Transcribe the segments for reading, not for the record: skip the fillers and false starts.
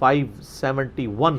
571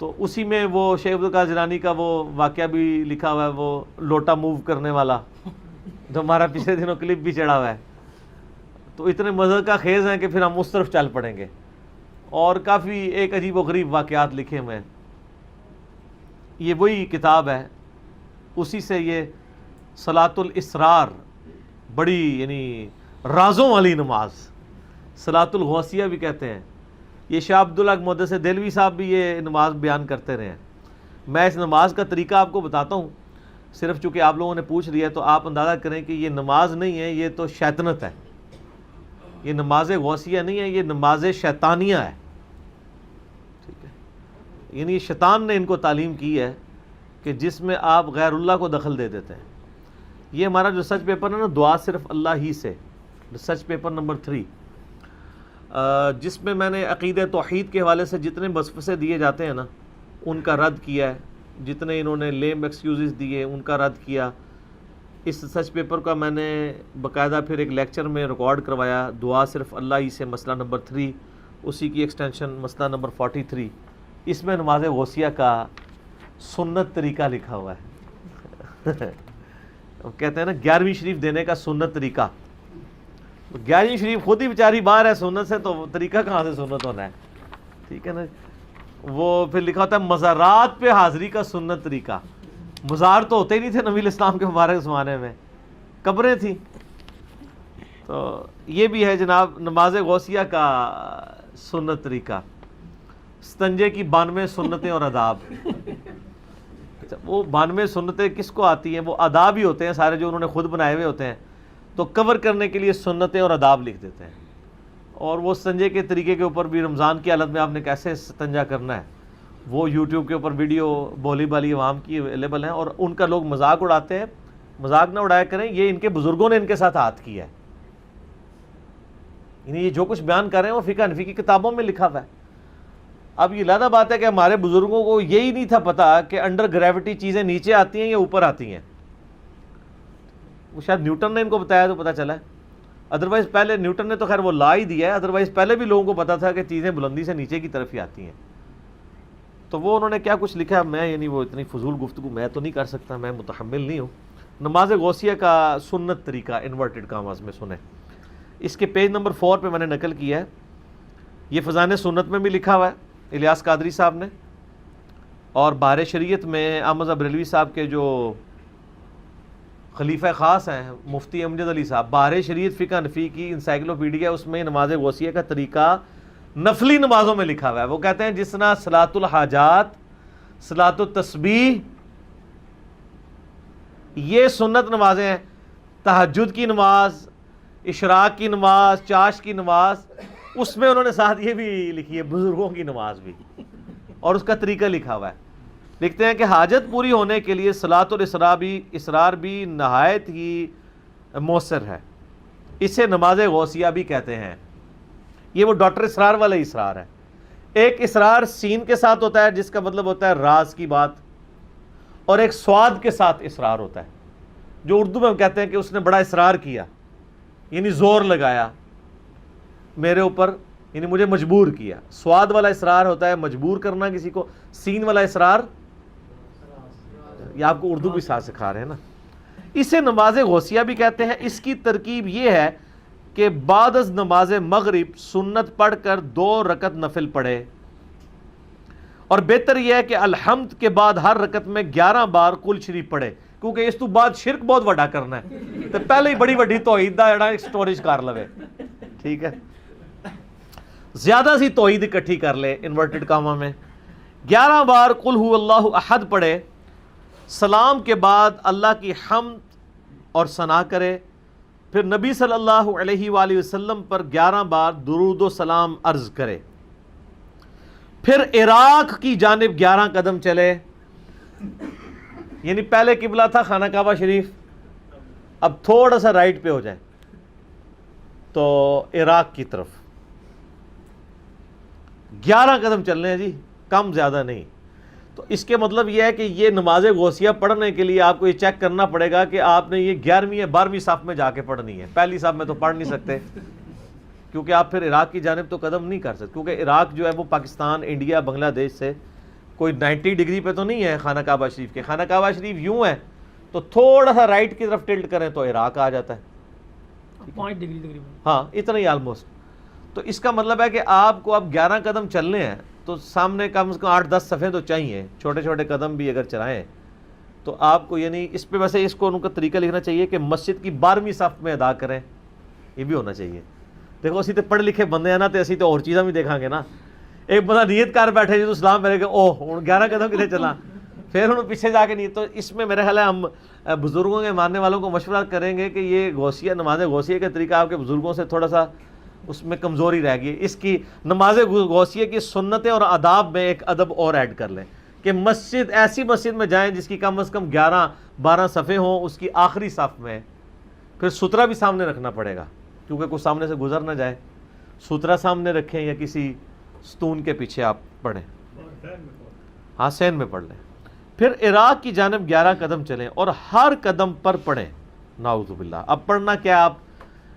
تو اسی میں وہ شیخ عبدالقادر جیلانی کا وہ واقعہ بھی لکھا ہوا ہے، وہ لوٹا موو کرنے والا، جو ہمارا پچھلے دنوں کلپ بھی چڑھا ہوا ہے. تو اتنے مزے کا خیز ہیں کہ پھر ہم اس طرف چل پڑیں گے. اور کافی ایک عجیب و غریب واقعات لکھے ہوئے ہیں. یہ وہی کتاب ہے، اسی سے یہ صلاۃ الاسرار، بڑی یعنی رازوں والی نماز، صلاۃ الغوثیہ بھی کہتے ہیں. یہ شاہ عبداللہ محدث دہلوی صاحب بھی یہ نماز بیان کرتے رہے ہیں. میں اس نماز کا طریقہ آپ کو بتاتا ہوں، صرف چونکہ آپ لوگوں نے پوچھ لیا تو آپ اندازہ کریں کہ یہ نماز نہیں ہے، یہ تو شیطنت ہے. یہ نماز غوثیہ نہیں ہے، یہ نماز شیطانیہ ہے. ٹھیک ہے، یعنی شیطان نے ان کو تعلیم کی ہے کہ جس میں آپ غیر اللہ کو دخل دے دیتے ہیں. یہ ہمارا جو ریسرچ پیپر ہے نا، دعا صرف اللہ ہی سے، ریسرچ پیپر نمبر 3، جس میں میں نے عقیدہ توحید کے حوالے سے جتنے وسوسے دیے جاتے ہیں نا ان کا رد کیا ہے، جتنے انہوں نے لیم ایکسکیوزز دیے ان کا رد کیا. اس ریسرچ پیپر کا میں نے باقاعدہ پھر ایک لیکچر میں ریکارڈ کروایا، دعا صرف اللہ ہی سے، مسئلہ نمبر 3، اسی کی ایکسٹینشن مسئلہ نمبر 43. اس میں نماز غوثیہ کا سنت طریقہ لکھا ہوا ہے. کہتے ہیں نا 11ویں شریف دینے کا سنت طریقہ. 11ویں شریف خود ہی بیچاری باہر ہے سنت سے، تو طریقہ کہاں سے سنت ہونا ہے؟ ٹھیک ہے نا. وہ پھر لکھا ہوتا ہے مزارات پہ حاضری کا سنت طریقہ. مزار تو ہوتے ہی نہیں تھے نبی الاسلام کے مبارک زمانے میں، قبریں تھیں. تو یہ بھی ہے جناب نماز غوثیہ کا سنت طریقہ. استنجے کی 92 سنتیں اور آداب. اچھا، وہ 92 سنتیں کس کو آتی ہیں؟ وہ آداب ہی ہوتے ہیں سارے جو انہوں نے خود بنائے ہوئے ہوتے ہیں. تو کور کرنے کے لیے سنتیں اور آداب لکھ دیتے ہیں. اور وہ استنجے کے طریقے کے اوپر بھی، رمضان کی حالت میں آپ نے کیسے استنجا کرنا ہے، وہ یوٹیوب کے اوپر ویڈیو بولی بالی عوام کی اویلیبل ہیں. اور ان کا لوگ مذاق اڑاتے ہیں. مذاق نہ اڑایا کریں، یہ ان کے بزرگوں نے ان کے ساتھ ہاتھ کیا ہے. یعنی یہ جو کچھ بیان کر رہے ہیں وہ فقہ حنفی کی کتابوں میں لکھا ہوا ہے. اب یہ علیحدہ بات ہے کہ ہمارے بزرگوں کو یہی نہیں تھا پتا کہ انڈر گریوٹی چیزیں نیچے آتی ہیں یا اوپر آتی ہیں. وہ شاید نیوٹن نے ان کو بتایا تو پتہ چلا ہے. ادروائز پہلے نیوٹن نے تو خیر وہ لا ہی دیا ہے، ادروائز پہلے بھی لوگوں کو پتا تھا کہ چیزیں بلندی سے نیچے کی طرف ہی آتی ہیں. تو وہ انہوں نے کیا کچھ لکھا، میں یعنی وہ اتنی فضول گفتگو میں تو نہیں کر سکتا، میں متحمل نہیں ہوں. نماز غوثیہ کا سنت طریقہ انورٹڈ کاماز میں سنیں. اس کے پیج نمبر 4 پہ میں نے نقل کیا ہے. یہ فضائل سنت میں بھی لکھا ہوا ہے الیاس قادری صاحب نے. اور بہار شریعت میں احمد بریلوی صاحب کے جو خلیفہ خاص ہیں مفتی امجد علی صاحب، بہار شریعت فقہ حنفی کی انسائکلوپیڈیا، اس میں نماز غوثیہ کا طریقہ نفلی نمازوں میں لکھا ہوا ہے. وہ کہتے ہیں جس طرح صلاۃ الحاجات، صلاۃ التسبیح، یہ سنت نمازیں ہیں. تہجد کی نماز، اشراق کی نماز، چاش کی نماز، اس میں انہوں نے ساتھ یہ بھی لکھی ہے بزرگوں کی نماز بھی، اور اس کا طریقہ لکھا ہوا ہے. لکھتے ہیں کہ حاجت پوری ہونے کے لیے صلاۃ الاسرار بھی نہایت ہی مؤثر ہے. اسے نماز غوثیہ بھی کہتے ہیں. یہ وہ ڈاکٹر اسرار والا اسرار ہے. ایک اسرار سین کے ساتھ ہوتا ہے جس کا مطلب ہوتا ہے راز کی بات، اور ایک سواد کے ساتھ اسرار ہوتا ہے جو اردو میں ہم کہتے ہیں کہ اس نے بڑا اسرار کیا، یعنی زور لگایا میرے اوپر، یعنی مجھے مجبور کیا. سواد والا اسرار ہوتا ہے مجبور کرنا کسی کو. سین والا اسرار، یہ آپ کو اردو بھی ساتھ سکھا رہے ہیں نا. اسے نماز غوثیہ بھی کہتے ہیں. اس کی ترکیب یہ ہے کہ بعد از نماز مغرب سنت پڑھ کر 2 رکعت نفل پڑھے، اور بہتر یہ ہے کہ الحمد کے بعد ہر رکعت میں 11 بار کل شریف پڑھے، کیونکہ اس تو بعد شرک بہت بڑا کرنا ہے تو پہلے ہی بڑی بڑی توحید دا جڑا سٹوریج کر لوے. ٹھیک ہے، زیادہ سی توحید اکٹھی کر لے انورٹڈ کاما میں. 11 بار قل هو اللہ احد پڑھے. سلام کے بعد اللہ کی حمد اور ثنا کرے. پھر نبی صلی اللہ علیہ وآلہ وسلم پر 11 بار درود و سلام عرض کرے. پھر عراق کی جانب 11 قدم چلے. یعنی پہلے قبلہ تھا خانہ کعبہ شریف، اب تھوڑا سا رائٹ پہ ہو جائے تو عراق کی طرف 11 قدم چلنے ہیں جی، کم زیادہ نہیں. تو اس کے مطلب یہ ہے کہ یہ نماز غوثیہ پڑھنے کے لیے آپ کو یہ چیک کرنا پڑے گا کہ آپ نے یہ 11ویں یا 12ویں صف میں جا کے پڑھنی ہے. پہلی صف میں تو پڑھ نہیں سکتے کیونکہ آپ پھر عراق کی جانب تو قدم نہیں کر سکتے، کیونکہ عراق جو ہے وہ پاکستان، انڈیا، بنگلہ دیش سے کوئی 90 ڈگری پہ تو نہیں ہے خانہ کعبہ شریف کے. خانہ کعبہ شریف یوں ہے تو تھوڑا سا رائٹ کی طرف ٹلٹ کریں تو عراق آ جاتا ہے, 5 ڈگری تقریباً. ہاں اتنا ہی آلموسٹ. تو اس کا مطلب ہے کہ آپ کو اب 11 قدم چلنے ہیں تو سامنے کم سے کم 8-10 صفحے تو چاہیے, چھوٹے چھوٹے قدم بھی اگر چلائیں تو آپ کو, یعنی اس پہ ویسے اس کو ان کا طریقہ لکھنا چاہیے کہ مسجد کی 12ویں صف میں ادا کریں, یہ بھی ہونا چاہیے. دیکھو اسی تو پڑھ لکھے بندے ہیں نا, تو اسی تو اور چیزاں بھی دیکھا گے نا. ایک بندہ نیت کر بیٹھے جی تو سلام پہلے کہ اوہ ہوں 11 قدم کتنے چلا, پھر انہوں پیچھے جا کے نہیں. تو اس میں میرا خیال ہے ہم بزرگوں کے ماننے والوں کو مشورہ کریں گے کہ یہ غوثیہ, نماز غوثیہ کا طریقہ آپ کے بزرگوں سے تھوڑا سا اس میں کمزوری رہ گئی. اس کی نماز غوثیہ کی سنتیں اور آداب میں ایک ادب اور ایڈ کر لیں کہ مسجد, ایسی مسجد میں جائیں جس کی کم از کم 11-12 صفحے ہوں, اس کی آخری صف میں. پھر سترہ بھی سامنے رکھنا پڑے گا کیونکہ کوئی سامنے سے گزر نہ جائے. سترہ سامنے رکھیں یا کسی ستون کے پیچھے آپ پڑھیں, ہاں سین میں پڑھ لیں. پھر عراق کی جانب 11 قدم چلیں اور ہر قدم پر پڑھیں. نعوذ باللہ. اب پڑھنا کیا آپ,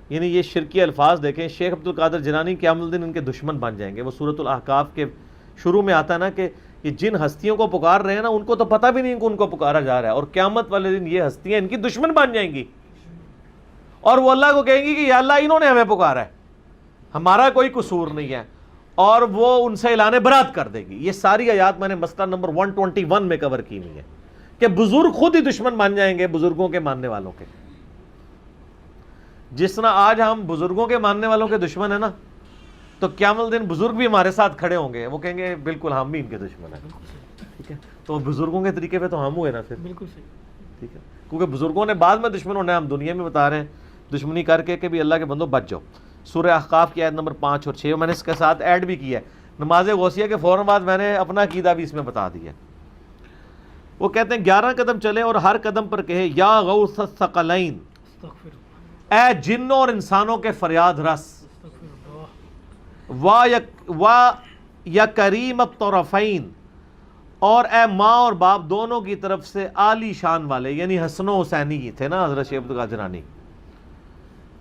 یعنی یہ شرکی الفاظ دیکھیں. شیخ عبد القادر جیلانی قیام الدین ان کے دشمن بن جائیں گے. وہ سورۃ الاحقاف کے شروع میں آتا ہے نا کہ یہ جن ہستیوں کو پکار رہے ہیں نا ان کو تو پتہ بھی نہیں کہ ان کو پکارا جا رہا ہے, اور قیامت والے دن یہ ہستیاں ان کی دشمن بن جائیں گی اور وہ اللہ کو کہیں گی کہ یا اللہ انہوں نے ہمیں پکارا ہے, ہمارا کوئی قصور نہیں ہے, اور وہ ان سے اعلان برات کر دے گی. یہ ساری آیات میں نے مسئلہ نمبر 121 میں کور کی ہوئی ہے کہ بزرگ خود ہی دشمن بن جائیں گے بزرگوں کے ماننے والوں کے. جس طرح آج ہم بزرگوں کے ماننے والوں کے دشمن ہیں نا, تو قیامت دن بزرگ بھی ہمارے ساتھ کھڑے ہوں گے, وہ کہیں گے بالکل ہم بھی ان کے دشمن ہیں. ٹھیک ہے, تو بزرگوں کے طریقے پہ تو ہم ہوئے نا پھر. بالکل صحیح. ٹھیک ہے, کیونکہ بزرگوں نے بعد میں دشمن ہونا ہے, ہم دنیا میں بتا رہے ہیں دشمنی کر کے کہ بھی اللہ کے بندوں بچ جاؤ. سورہ احقاف کی آیت نمبر 5 اور 6 میں نے اس کے ساتھ ایڈ بھی کیا ہے. نماز غوثیہ کے فوراً بعد میں نے اپنا عقیدہ بھی اس میں بتا دیا. وہ کہتے ہیں 11 قدم چلے اور ہر قدم پر کہے یا غوث الثقلین, اے جنوں اور انسانوں کے فریاد رس, یا کریم الطرفین, اور اے ماں اور باپ دونوں کی طرف سے عالی شان والے, یعنی حسن و حسینی تھے نا حضرت شیخ عبد القادر جیلانی.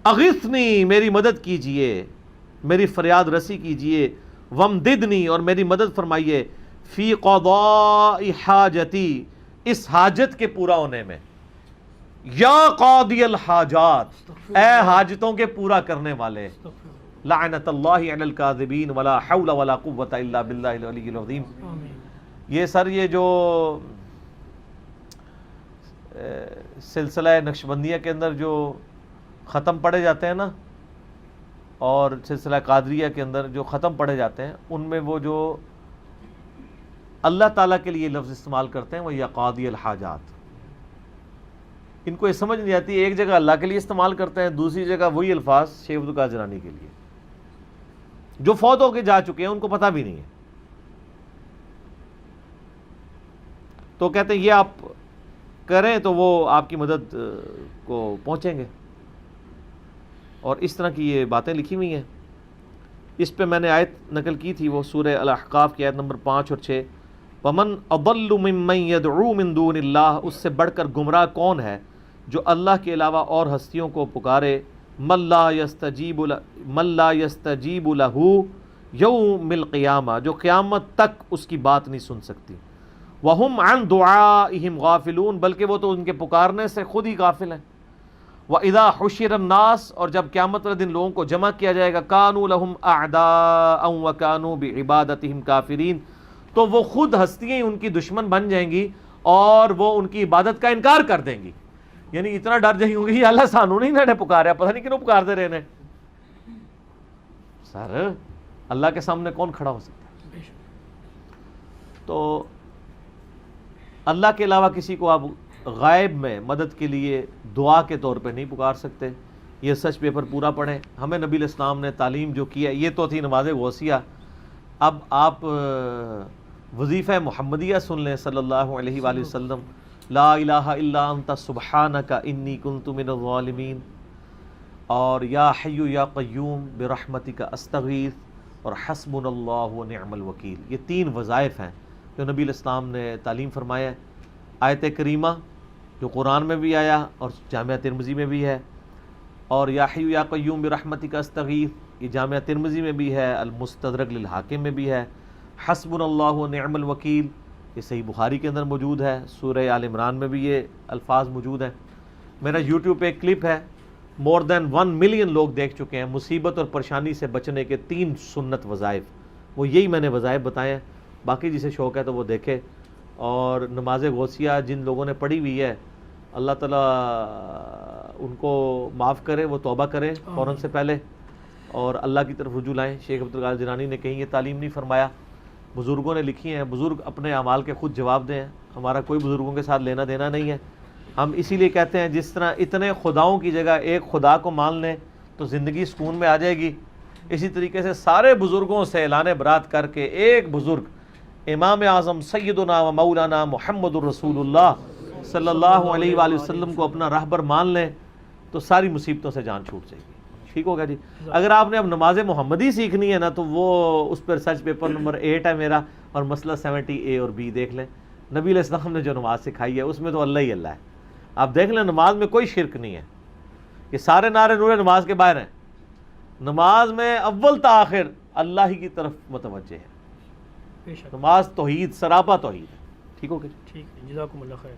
اغثنی, میری مدد کیجئے, میری فریاد رسی کیجئے. ومددنی, اور میری مدد فرمائیے. فی قضاء حاجتی, اس حاجت کے پورا ہونے میں. یا قاضی الحاجات, اے حاجتوں کے پورا کرنے والے. لعنت اللہ علی الکاذبین ولا حول ولا قوۃ الا باللہ العلی العظیم. یہ سر یہ جو سلسلہ نقشبندیہ کے اندر جو ختم پڑھے جاتے ہیں نا, اور سلسلہ قادریہ کے اندر جو ختم پڑھے جاتے ہیں, ان میں وہ جو اللہ تعالیٰ کے لیے لفظ استعمال کرتے ہیں وہ یا قاضی الحاجات. ان کو یہ سمجھ نہیں آتی, ایک جگہ اللہ کے لیے استعمال کرتے ہیں, دوسری جگہ وہی الفاظ شیخ عبد القادر جیلانی کے لیے. جو فوت ہو کے جا چکے ہیں ان کو پتہ بھی نہیں ہے. تو کہتے ہیں یہ آپ کریں تو وہ آپ کی مدد کو پہنچیں گے. اور اس طرح کی یہ باتیں لکھی ہوئی ہیں. اس پہ میں نے آیت نقل کی تھی, وہ سورہ الاحقاف کی آیت نمبر 5 اور 6. وَمَنْ أَضَلُّ مِمَّنْ يَدْعُو مِن دُونِ اللَّهِ, اس سے بڑھ کر گمراہ کون ہے جو اللہ کے علاوہ اور ہستیوں کو پکارے. مَن لَا يَسْتَجِيبُ لَهُ يَوْمِ الْقِيَامَةِ, جو قیامت تک اس کی بات نہیں سن سکتی. وَهُمْ عَنْ دُعَائِهِمْ غَافِلُونَ, بلکہ وہ تو ان کے پکارنے سے خود ہی غافل ہیں. وَإِذَا حُشِرَ النَّاسُ, اور جب قیامت والے دن لوگوں کو جمع کیا جائے گا, كَانُوا لَهُمْ أَعْدَاءً وَكَانُوا بِعِبَادَتِهِمْ كَافِرِينَ, تو وہ خود ہستیاں ان کی دشمن بن جائیں گی اور وہ ان کی عبادت کا انکار کر دیں گی. یعنی اتنا ڈر جائیں گے کہ اللہ سانو نہیں انہوں نے پکارا, پتہ نہیں کیوں پکار دے رہے ہیں. سر اللہ کے سامنے کون کھڑا ہو سکتا ہے؟ تو اللہ کے علاوہ کسی کو آپ غائب میں مدد کے لیے دعا کے طور پہ نہیں پکار سکتے. یہ سچ پیپر پورا پڑھیں. ہمیں نبی علیہ السلام نے تعلیم جو کیا, یہ تو تھی نماز غوثیہ. اب آپ وظیفہ محمدیہ سن لیں صلی اللہ علیہ وآلہ وسلم. لا الہ الا انت سبحانک انی کنت من الظالمین, اور یا حی یا قیوم برحمتک استغیث, اور حسبنا اللہ ونعم الوکیل. یہ 3 وظائف ہیں جو نبی علیہ السلام نے تعلیم فرمایا. آیت کریمہ جو قرآن میں بھی آیا اور جامعہ ترمذی میں بھی ہے, اور یا حی یا قیوم برحمتک استغیث یہ جامعہ ترمذی میں بھی ہے, المستدرک للحاکم میں بھی ہے. حسبنا اللہ ونعم الوکیل یہ صحیح بخاری کے اندر موجود ہے، سورہ آل عمران میں بھی یہ الفاظ موجود ہیں۔ میرا یوٹیوب پہ ایک کلپ ہے، مور دین 1 ملین لوگ دیکھ چکے ہیں، مصیبت اور پریشانی سے بچنے کے 3 سنت وظائف، وہ یہی میں نے وظائف بتائے ہیں۔ باقی جسے شوق ہے تو وہ دیکھے۔ اور نماز غوثیہ جن لوگوں نے پڑھی ہوئی ہے، اللہ تعالیٰ ان کو معاف کرے، وہ توبہ کرے فوراً سے پہلے اور اللہ کی طرف رجوع لائیں۔ شیخ عبدالقادر جیلانی نے کہیں یہ تعلیم نہیں فرمایا، بزرگوں نے لکھی ہیں، بزرگ اپنے اعمال کے خود جواب دیں، ہمارا کوئی بزرگوں کے ساتھ لینا دینا نہیں ہے۔ ہم اسی لیے کہتے ہیں جس طرح اتنے خداؤں کی جگہ ایک خدا کو مان لیں تو زندگی سکون میں آ جائے گی، اسی طریقے سے سارے بزرگوں سے اعلان برات کر کے ایک بزرگ امام اعظم سیدنا و مولانا محمد الرسول اللہ صلی اللہ علیہ وآلہ وسلم کو اپنا راہبر مان لیں تو ساری مصیبتوں سے جان چھوٹ جائے گی۔ ٹھیک ہوگا جی؟ اگر آپ نے اب نماز محمدی سیکھنی ہے نا تو وہ اس پر ریسرچ پیپر نمبر 8 ہے میرا، اور مسئلہ 70A اور B دیکھ لیں۔ نبی علیہ السلام نے جو نماز سکھائی ہے اس میں تو اللہ ہی اللہ ہے۔ آپ دیکھ لیں نماز میں کوئی شرک نہیں ہے، یہ سارے نعرے نورے نماز کے باہر ہیں۔ نماز میں اول تا آخر اللہ ہی کی طرف متوجہ ہے، بے شک، نماز توحید، سراپا توحید ہے۔ ٹھیک ہو گیا؟ ٹھیک ہے، جزاکم اللہ خیر۔